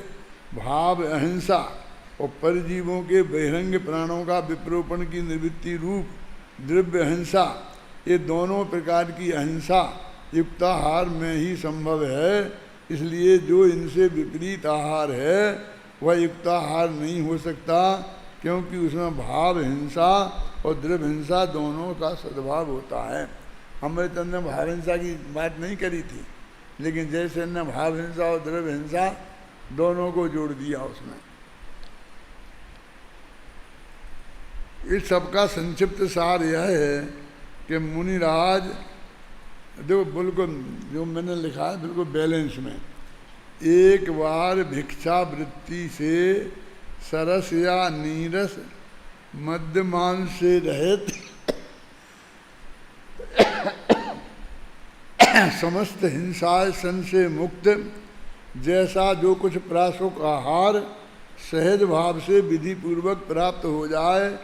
भाव अहिंसा और परजीवों के बहिरंग प्राणों का विप्रोपण की निवृत्ति रूप द्रव्य अहिंसा, ये दोनों प्रकार की अहिंसा युक्ताहार में ही संभव है। इसलिए जो इनसे विपरीत आहार है वह युक्ताहार नहीं हो सकता, क्योंकि उसमें भाव हिंसा और द्रव्य हिंसा दोनों का सद्भाव होता है। अमृतचंद ने भाव हिंसा की बात नहीं करी थी, लेकिन जयसेन ने भाव हिंसा और द्रव्य हिंसा दोनों को जोड़ दिया उसमें। इस सबका संक्षिप्त सार यह है कि मुनिराज, देखो बिल्कुल जो मैंने लिखा है बिल्कुल बैलेंस में, एक बार भिक्षा वृत्ति से सरस या नीरस मध्यमान से रहित समस्त हिंसा सन से मुक्त जैसा जो कुछ प्रासुक आहार सहज भाव से विधि पूर्वक प्राप्त हो जाए,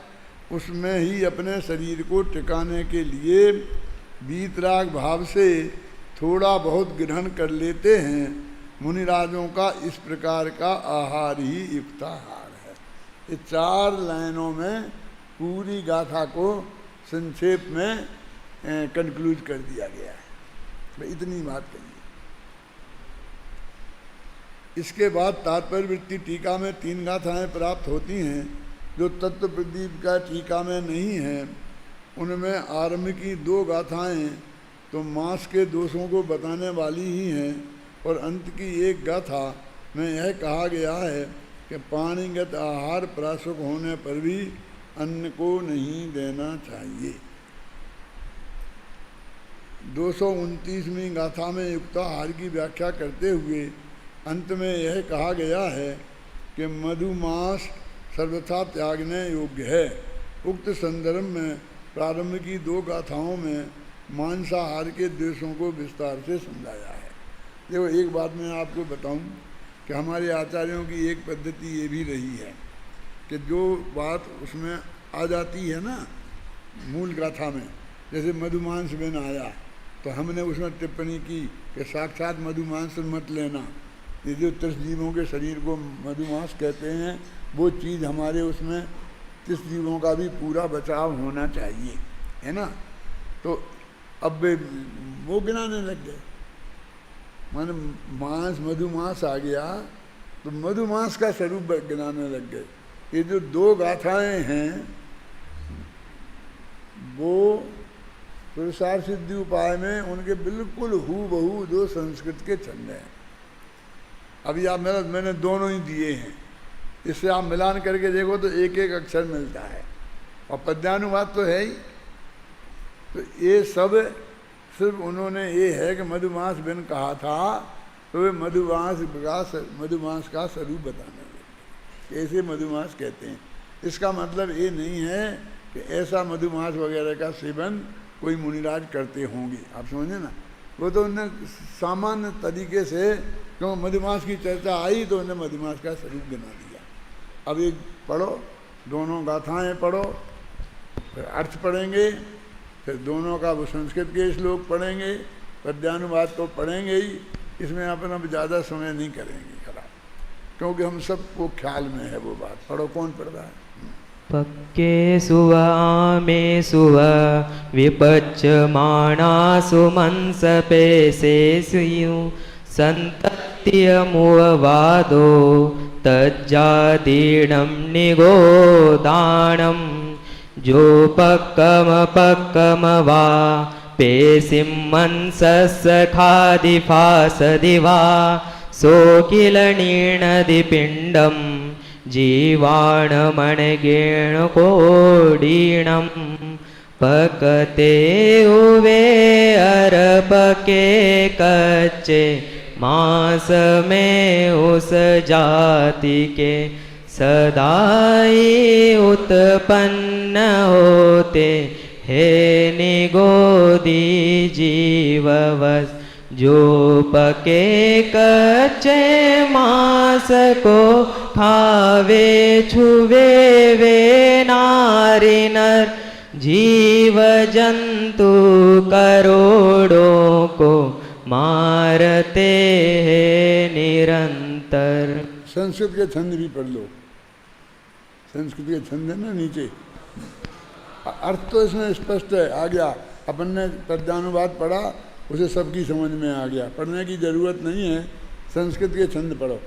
उसमें ही अपने शरीर को टिकाने के लिए वीतराग भाव से थोड़ा बहुत ग्रहण कर लेते हैं। मुनिराजों का इस प्रकार का आहार ही युक्ताहार है। ये 4 लाइनों में पूरी गाथा को संक्षेप में कंक्लूड कर दिया गया है। इतनी बात कही। इसके बाद तात्पर्य वृत्ति टीका में 3 गाथाएं प्राप्त होती हैं जो तत्व प्रदीप का टीका में नहीं है। उनमें आरंभ की 2 गाथाएं तो मांस के दोषों को बताने वाली ही हैं, और अंत की 1 गाथा में यह कहा गया है कि पानीगत आहार प्रासुक होने पर भी अन्न को नहीं देना चाहिए। 229वीं गाथा में युक्ताहार की व्याख्या करते हुए अंत में यह कहा गया है कि मधुमांस सर्वथा त्यागने योग्य है। उक्त संदर्भ में प्रारंभ की 2 गाथाओं में मांसाहार के द्वेषों को विस्तार से समझाया है। देखो एक बात मैं आपको बताऊं कि हमारे आचार्यों की एक पद्धति ये भी रही है कि जो बात उसमें आ जाती है ना मूल गाथा में, जैसे मधुमांस बिन आया तो हमने उसमें टिप्पणी की कि साक्षात मधुमांस मत लेना, ये जो 30 जीवों के शरीर को मधुमांस कहते हैं वो चीज़ हमारे उसमें 30 जीवों का भी पूरा बचाव होना चाहिए, है ना। तो अब वो गिनाने लग गए, माने मांस मधुमांस आ गया तो मधुमांस का स्वरूप गिनाने लग गए। ये जो 2 गाथाएं हैं वो पुरुषार्थ सिद्धि उपाय में उनके बिल्कुल हूबहू दो संस्कृत के छंद हैं। अभी आप मैंने दोनों ही दिए हैं, इससे आप मिलान करके देखो तो एक एक अक्षर मिलता है, और पद्यानुवाद तो है ही। तो ये सब सिर्फ उन्होंने ये है कि मधुमास बिन कहा था, तो वे मधुमास का स्वरूप बताने लगे, ऐसे मधुमास कहते हैं। इसका मतलब ये नहीं है कि ऐसा मधुमास वगैरह का सेवन कोई मुनिराज करते होंगे, आप समझे ना। वो तो उन्होंने सामान्य तरीके से, क्यों मधुमास की चर्चा आई तो उन्होंने मधुमास का स्वरूप बना दिया। अब एक पढ़ो, दोनों गाथाएं पढ़ो, फिर अर्थ पढ़ेंगे, फिर दोनों का वो संस्कृत के श्लोक पढ़ेंगे, पद्यानुवाद तो पढ़ेंगे ही। इसमें अपन अब ज़्यादा समय नहीं करेंगे खराब, क्योंकि हम सबको ख्याल में है वो बात। पढ़ो, कौन पढ़ रहा है? पक्के सुव आमे सुव विपच्यमाणासु मंसपेशेषु संतत्यमुवादो तज्जादीणं निगोदानं जो पक्कम वा पेशिं मनसस्सखादिफासदिवा सोकिल नीणदिपिण्डं जीवाणमणगेण कोडीणं पकते उवे अरपके कच्चे मास में उस जाति के सदाई उत्पन्न होते हे निगोदी जीववस जो पके कच्चे मांस को खावे छुवे वे नारी नर जीव जंतु करोड़ों को मारते हैं निरंतर। संस्कृत के छंद भी पढ़ लो, संस्कृत के छंद है ना नीचे, अर्थ तो इसमें स्पष्ट है, आ गया। अपन ने पद्यानुवाद पढ़ा, उसे सबकी समझ में आ गया, पढ़ने की जरूरत नहीं है। संस्कृत के छंद पढ़ो।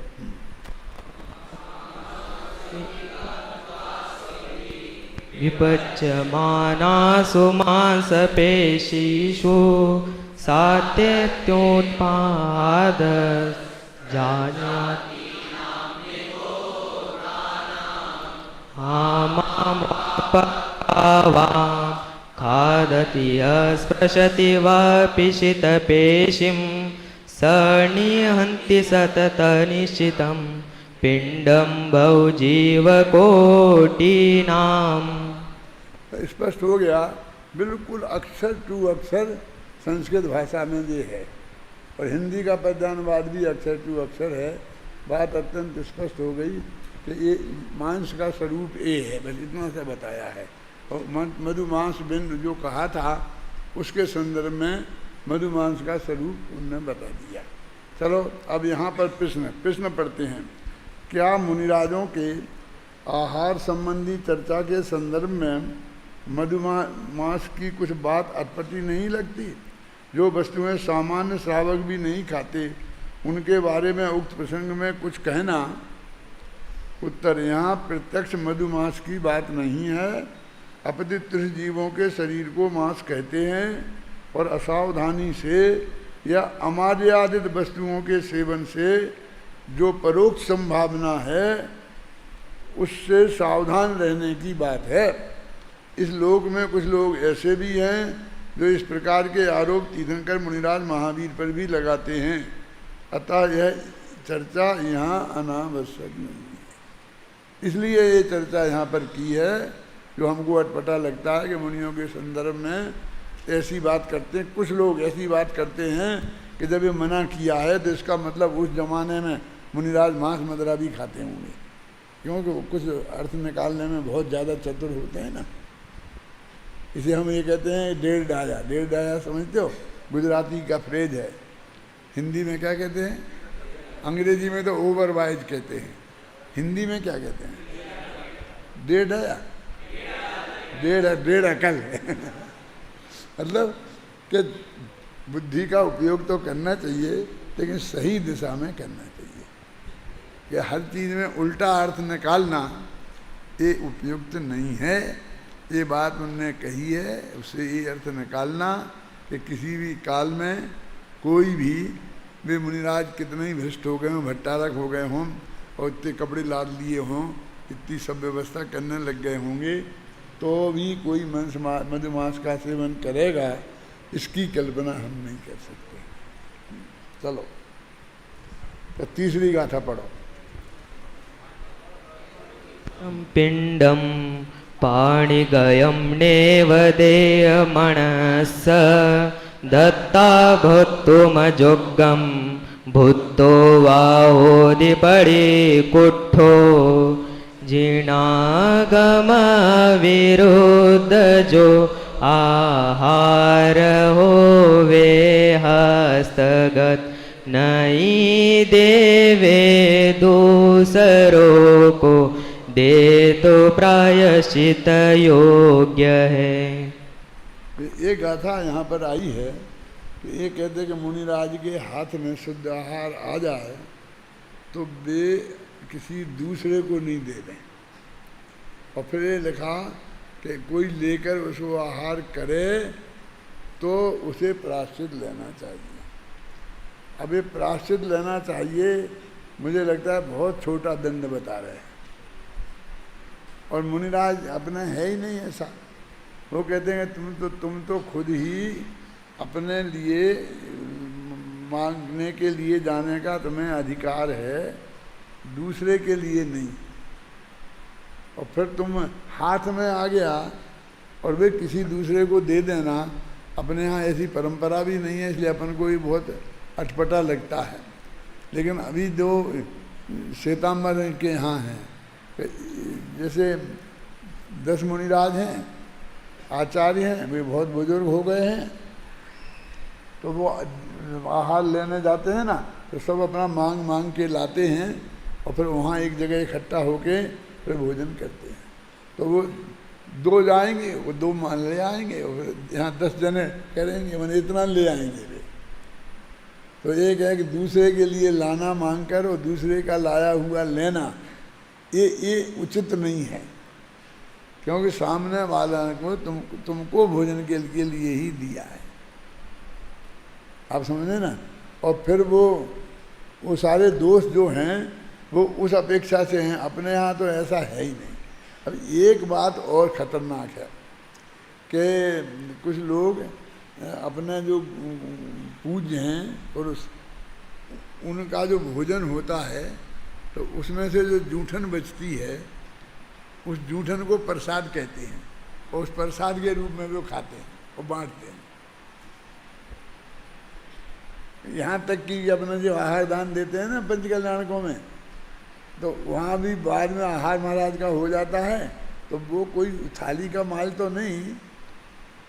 विपच्यमानासु मांसपेशीषु सात्यत्योत्पाद जानाति खादति अस्पृशति वा पिशितपेशिं सनिहन्ति सततनिश्चितं पिंडम बहुजीवकोटिनाम। स्पष्ट हो गया, बिल्कुल अक्षर टू अक्षर संस्कृत भाषा में ये है, और हिंदी का पद्यानुवाद भी अक्षर टू अक्षर है। बात अत्यंत स्पष्ट हो गई कि ये मांस का स्वरूप ये है, बस इतना सा बताया है। और मधुमांस बिन जो कहा था उसके संदर्भ में मधुमांस का स्वरूप उन्होंने बता दिया। चलो अब यहाँ पर प्रश्न पढ़ते हैं। क्या मुनिराजों के आहार संबंधी चर्चा के संदर्भ में मधुमांस की कुछ बात अटपटी नहीं लगती? जो वस्तुएं सामान्य श्रावक भी नहीं खाते, उनके बारे में उक्त प्रसंग में कुछ कहना। उत्तर, यहाँ प्रत्यक्ष मधुमांस की बात नहीं है, अपितु त्रिश जीवों के शरीर को मांस कहते हैं, और असावधानी से या अमर्यादित वस्तुओं के सेवन से जो परोक्ष संभावना है उससे सावधान रहने की बात है। इस लोक में कुछ लोग ऐसे भी हैं जो इस प्रकार के आरोप तीर्थंकर मुनिराज महावीर पर भी लगाते हैं, अतः यह चर्चा यहाँ अनावश्यक नहीं है। इसलिए ये चर्चा यहाँ पर की है। जो हमको अटपटा लगता है कि मुनियों के संदर्भ में ऐसी बात करते हैं, कुछ लोग ऐसी बात करते हैं कि जब ये मना किया है तो इसका मतलब उस जमाने में मुनिराज मांस मदिरा भी खाते होंगे, क्योंकि कुछ अर्थ निकालने में बहुत ज़्यादा चतुर होते हैं ना। इसे हम ये कहते हैं डेढ़ डाया। डेढ़ डाया समझते हो? गुजराती का फ्रेज है। हिंदी में क्या कहते हैं? अंग्रेजी में तो ओवरवाइज कहते हैं, हिंदी में क्या कहते हैं? डेढ़ डाया, डेढ़ अकल मतलब कि बुद्धि का उपयोग तो करना चाहिए, लेकिन सही दिशा में करना चाहिए। कि हर चीज़ में उल्टा अर्थ निकालना ये उपयुक्त नहीं है। ये बात उनने कही है, उससे ये अर्थ निकालना कि किसी भी काल में कोई भी, वे मुनिराज कितने ही भ्रष्ट हो गए हों, भट्टारक हो गए हों और इतने कपड़े लाद लिए हों, इतनी सब व्यवस्था करने लग गए होंगे, तो भी कोई मधुमांस का सेवन करेगा, इसकी कल्पना हम नहीं कर सकते। चलो तो तीसरी गाथा पढ़ो। पिंडम पाणिगयं नेवदेयमनस्स दत्ता भूत्तुमजोग्गं भूत्तो वाहोदिपरिकुट्ठो जिनागमविरुद्धजो आहार होवे हस्तगत नई देवे दूसरो को दे तो प्रायश्चित योग्य है। ये गाथा यहाँ पर आई है कि ये कहते कि मुनिराज के हाथ में शुद्ध आहार आ जाए तो वे किसी दूसरे को नहीं दे दें। और फिर ये लिखा कि कोई लेकर उसको आहार करे तो उसे प्रायश्चित लेना चाहिए। अब ये प्रायश्चित लेना चाहिए, मुझे लगता है बहुत छोटा दंड बता रहे हैं, और मुनिराज अपने है ही नहीं ऐसा। वो कहते हैं तुम तो खुद ही अपने लिए मांगने के लिए जाने का तुम्हें अधिकार है, दूसरे के लिए नहीं। और फिर तुम हाथ में आ गया और वे किसी दूसरे को दे देना, अपने यहाँ ऐसी परंपरा भी नहीं है, इसलिए अपन को भी बहुत अटपटा लगता है। लेकिन अभी जो श्वेतांबर के यहाँ हैं, जैसे 10 मुनिराज हैं, आचार्य हैं, वे बहुत बुजुर्ग हो गए हैं, तो वो आहार लेने जाते हैं ना, तो सब अपना मांग मांग के लाते हैं और फिर वहाँ एक जगह इकट्ठा होके फिर भोजन करते हैं। तो वो 2 जाएंगे, वो 2 मान ले आएंगे, और फिर यहाँ 10 जने करेंगे, मैंने इतना ले आएंगे वे। तो एक है कि दूसरे के लिए लाना मांग कर और दूसरे का लाया हुआ लेना, ये उचित नहीं है, क्योंकि सामने वाला को तुमको भोजन के लिए ही दिया है, आप समझे ना। और फिर वो सारे दोष जो हैं वो उस अपेक्षा से हैं, अपने यहाँ तो ऐसा है ही नहीं। अब एक बात और ख़तरनाक है कि कुछ लोग अपने जो पूज्य हैं पुरुष, उनका जो भोजन होता है तो उसमें से जो जूठन बचती है, उस जूठन को प्रसाद कहते हैं, और उस प्रसाद के रूप में वो खाते हैं और बांटते हैं। यहाँ तक कि अपना जो आहार दान देते हैं ना पंच कल्याणकों में, तो वहाँ भी बाद में आहार महाराज का हो जाता है, तो वो कोई थाली का माल तो नहीं।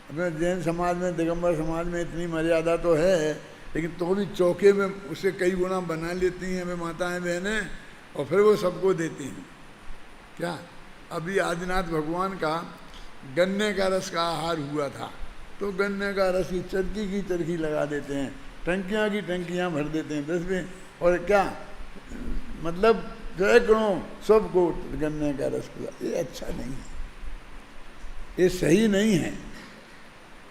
अपने जैन समाज में, दिगंबर समाज में इतनी मर्यादा तो है, लेकिन तो भी चौके में उससे कई गुना बना लेती हैं वे माताएं बहनें, और फिर वो सबको देती हैं। क्या अभी आदिनाथ भगवान का गन्ने का रस का आहार हुआ था, तो गन्ने का रस की चरखी लगा देते हैं, टंकियाँ की टंकियाँ भर देते हैं 10 में, और क्या मतलब सैकड़ों सबको गन्ने का रस पिला। ये अच्छा नहीं है, ये सही नहीं है,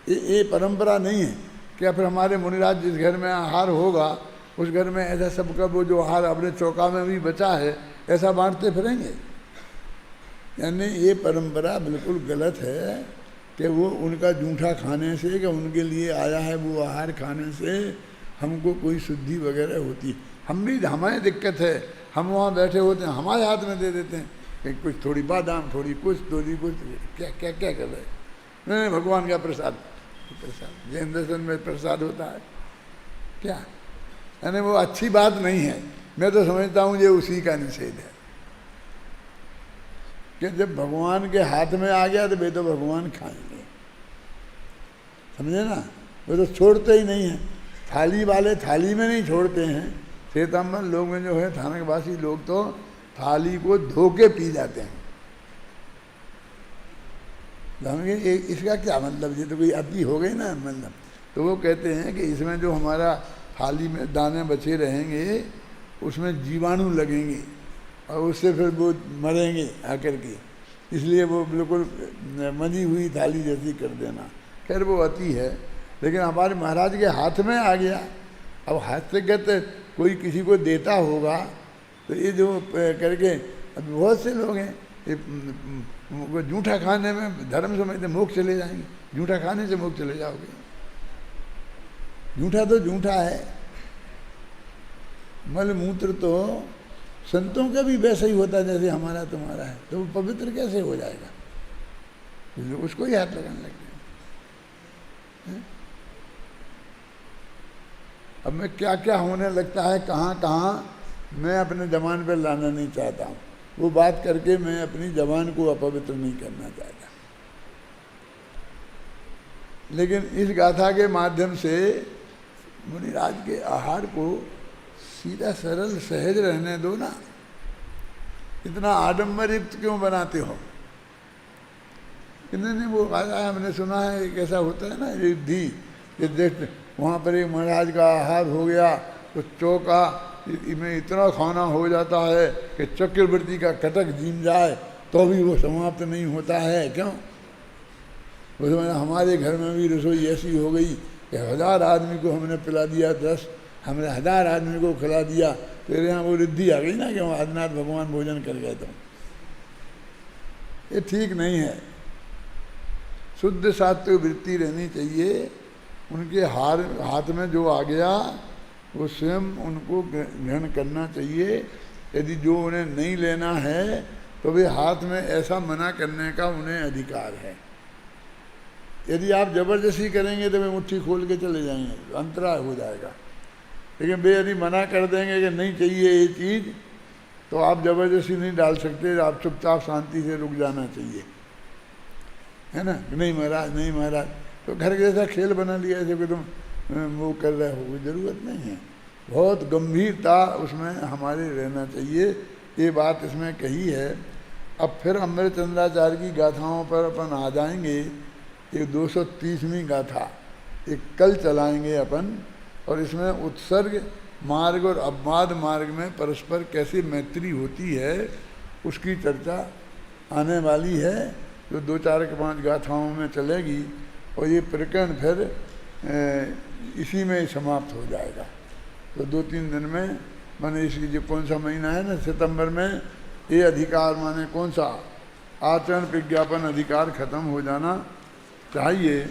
ये परंपरा नहीं है। क्या फिर हमारे मुनिराज जिस घर में आहार होगा उस घर में ऐसा सबका वो जो आहार अपने चौका में भी बचा है ऐसा बांटते फिरेंगे? यानी ये परंपरा बिल्कुल गलत है कि वो उनका जूठा खाने से, कि उनके लिए आया है वो आहार खाने से हमको कोई शुद्धि वगैरह होती है। हमें दिक्कत है, हम वहाँ बैठे होते हैं, हमारे हाथ में दे देते हैं कि कुछ थोड़ी बादाम, थोड़ी कुछ, क्या क्या क्या कर रहे हैं। नहीं, भगवान का प्रसाद जैन दर्शन में प्रसाद होता है क्या? यानी वो अच्छी बात नहीं है। मैं तो समझता हूँ ये उसी का निषेध है कि जब भगवान के हाथ में आ गया तो वे तो भगवान खाएंगे, समझे ना। वे तो छोड़ते ही नहीं हैं, थाली वाले थाली में नहीं छोड़ते हैं। श्वेतांबर लोग में जो है थानकवासी लोग तो थाली को धो के पी जाते हैं। इसका क्या मतलब? ये तो कोई अति हो गई ना मतलब। तो वो कहते हैं कि इसमें जो हमारा थाली में दाने बचे रहेंगे उसमें जीवाणु लगेंगे और उससे फिर वो मरेंगे आकर के, इसलिए वो बिल्कुल मंजी हुई थाली जैसी कर देना। खैर वो अति है, लेकिन हमारे महाराज के हाथ में आ गया। अब हस्तगत कोई किसी को देता होगा तो ये जो करके, अब बहुत से लोग हैं ये जूठा खाने में धर्म समझते मोक्ष चले जाएंगे। जूठा खाने से मोक्ष चले जाओगे। जूठा तो जूठा है। मल मूत्र तो संतों का भी वैसा ही होता है जैसे हमारा तुम्हारा है, तो वो पवित्र कैसे हो जाएगा? उसको ही हाथ लगाने लग गए। अब मैं क्या क्या होने लगता है, कहाँ कहाँ मैं अपने जबान पर लाना नहीं चाहता हूँ। वो बात करके मैं अपनी जबान को अपवित्र नहीं करना चाहता। लेकिन इस गाथा के माध्यम से मुनिराज के आहार को सीधा सरल सहज रहने दो ना। इतना आडंबर युक्त क्यों बनाते हो? नहीं वो गाथा हमने सुना है, एक ऐसा होता है ना रिद्धि कि देख वहाँ पर एक महाराज का आहार हो गया तो चौका में इतना खाना हो जाता है कि चक्रवर्ती का कटक जीम जाए तो भी वो समाप्त नहीं होता है। क्यों? उसमें हमारे घर में भी रसोई ऐसी हो गई कि 1000 आदमी को हमने पिला दिया, 10 हमने 1000 आदमी को खिला दिया। तेरे यहाँ वो रिद्धि आ गई ना कि वहाँ आदिनाथ भगवान भोजन कर गए। तो ये ठीक नहीं है। शुद्ध सात्विक वृत्ति रहनी चाहिए। उनके हाथ में जो आ गया वो स्वयं उनको ग्रहण करना चाहिए। यदि जो उन्हें नहीं लेना है तो वे हाथ में ऐसा मना करने का उन्हें अधिकार है। यदि आप जबरदस्ती करेंगे तो वे मुट्ठी खोल के चले जाएंगे, अंतराय हो जाएगा। लेकिन वे यदि मना कर देंगे कि नहीं चाहिए ये चीज़, तो आप जबरदस्ती नहीं डाल सकते। आप चुपचाप शांति से रुक जाना चाहिए, है ना? नहीं महाराज, नहीं महाराज, तो घर जैसा खेल बना लिया ऐसे कि तुम वो कर रहे हो। ज़रूरत नहीं है। बहुत गंभीरता उसमें हमारे रहना चाहिए। ये बात इसमें कही है। अब फिर अमृतचंद्राचार्य की गाथाओं पर अपन आ जाएंगे। ये 230वीं गाथा एक कल चलाएंगे अपन, और इसमें उत्सर्ग मार्ग और अपवाद मार्ग में परस्पर कैसे मैत्री होती है उसकी चर्चा आने वाली है, जो 2, 4, 5 गाथाओं में चलेगी। और ये प्रकरण फिर इसी में समाप्त हो जाएगा। तो 2-3 दिन में माने इसकी जो कौन सा महीना है ना, सितंबर में, ये अधिकार माने कौन सा आचरण प्रज्ञापन अधिकार खत्म हो जाना चाहिए।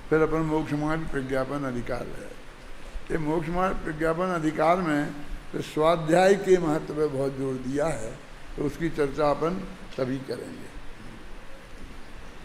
फिर अपन मोक्ष मार्ग प्रज्ञापन अधिकार है। ये मोक्ष मार्ग प्रज्ञापन अधिकार में तो स्वाध्याय के महत्व पर बहुत जोर दिया है, तो उसकी चर्चा अपन तभी करेंगे।